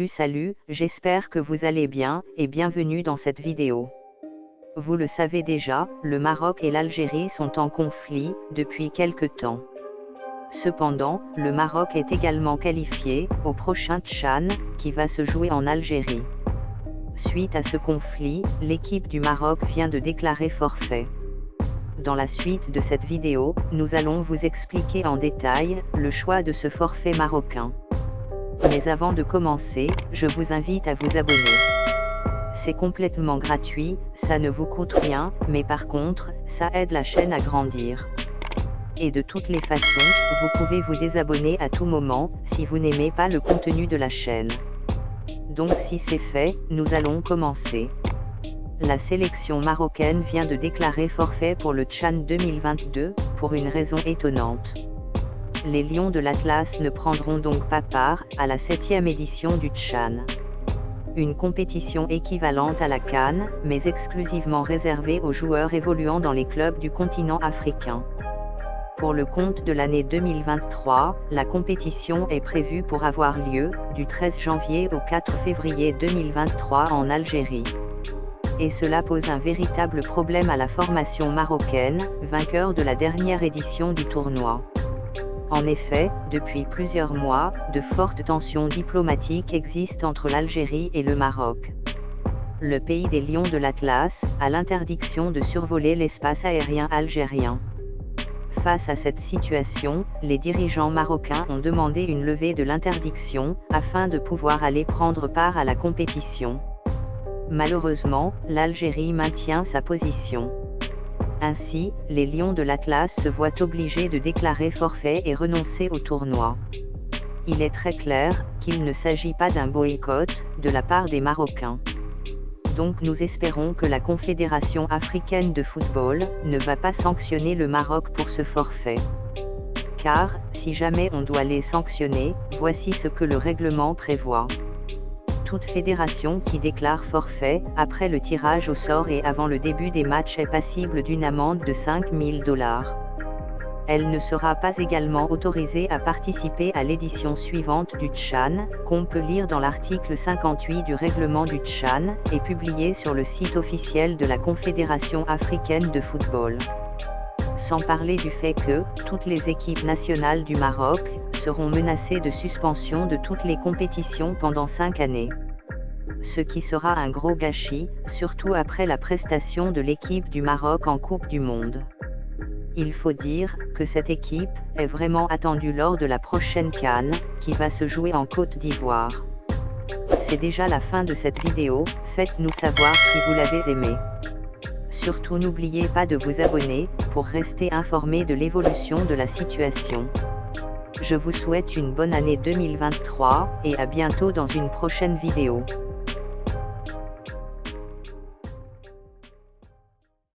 Salut, j'espère que vous allez bien, et bienvenue dans cette vidéo. Vous le savez déjà, le Maroc et l'Algérie sont en conflit, depuis quelque temps. Cependant, le Maroc est également qualifié, au prochain Tchan, qui va se jouer en Algérie. Suite à ce conflit, l'équipe du Maroc vient de déclarer forfait. Dans la suite de cette vidéo, nous allons vous expliquer en détail, le choix de ce forfait marocain. Mais avant de commencer, je vous invite à vous abonner. C'est complètement gratuit, ça ne vous coûte rien, mais par contre, ça aide la chaîne à grandir. Et de toutes les façons, vous pouvez vous désabonner à tout moment, si vous n'aimez pas le contenu de la chaîne. Donc si c'est fait, nous allons commencer. La sélection marocaine vient de déclarer forfait pour le Tchan 2022, pour une raison étonnante. Les Lions de l'Atlas ne prendront donc pas part à la 7e édition du Tchan. Une compétition équivalente à la CAN, mais exclusivement réservée aux joueurs évoluant dans les clubs du continent africain. Pour le compte de l'année 2023, la compétition est prévue pour avoir lieu, du 13 janvier au 4 février 2023 en Algérie. Et cela pose un véritable problème à la formation marocaine, vainqueur de la dernière édition du tournoi. En effet, depuis plusieurs mois, de fortes tensions diplomatiques existent entre l'Algérie et le Maroc. Le pays des Lions de l'Atlas a l'interdiction de survoler l'espace aérien algérien. Face à cette situation, les dirigeants marocains ont demandé une levée de l'interdiction, afin de pouvoir aller prendre part à la compétition. Malheureusement, l'Algérie maintient sa position. Ainsi, les Lions de l'Atlas se voient obligés de déclarer forfait et renoncer au tournoi. Il est très clair qu'il ne s'agit pas d'un boycott de la part des Marocains. Donc nous espérons que la Confédération africaine de football ne va pas sanctionner le Maroc pour ce forfait. Car, si jamais on doit les sanctionner, voici ce que le règlement prévoit. Toute fédération qui déclare forfait, après le tirage au sort et avant le début des matchs est passible d'une amende de 5 000 $. Elle ne sera pas également autorisée à participer à l'édition suivante du Tchan, qu'on peut lire dans l'article 58 du règlement du Tchan, et publié sur le site officiel de la Confédération africaine de football. Sans parler du fait que, toutes les équipes nationales du Maroc, seront menacées de suspension de toutes les compétitions pendant 5 années. Ce qui sera un gros gâchis, surtout après la prestation de l'équipe du Maroc en Coupe du Monde. Il faut dire que cette équipe est vraiment attendue lors de la prochaine CAN, qui va se jouer en Côte d'Ivoire. C'est déjà la fin de cette vidéo, faites-nous savoir si vous l'avez aimée. Surtout n'oubliez pas de vous abonner, pour rester informé de l'évolution de la situation. Je vous souhaite une bonne année 2023, et à bientôt dans une prochaine vidéo.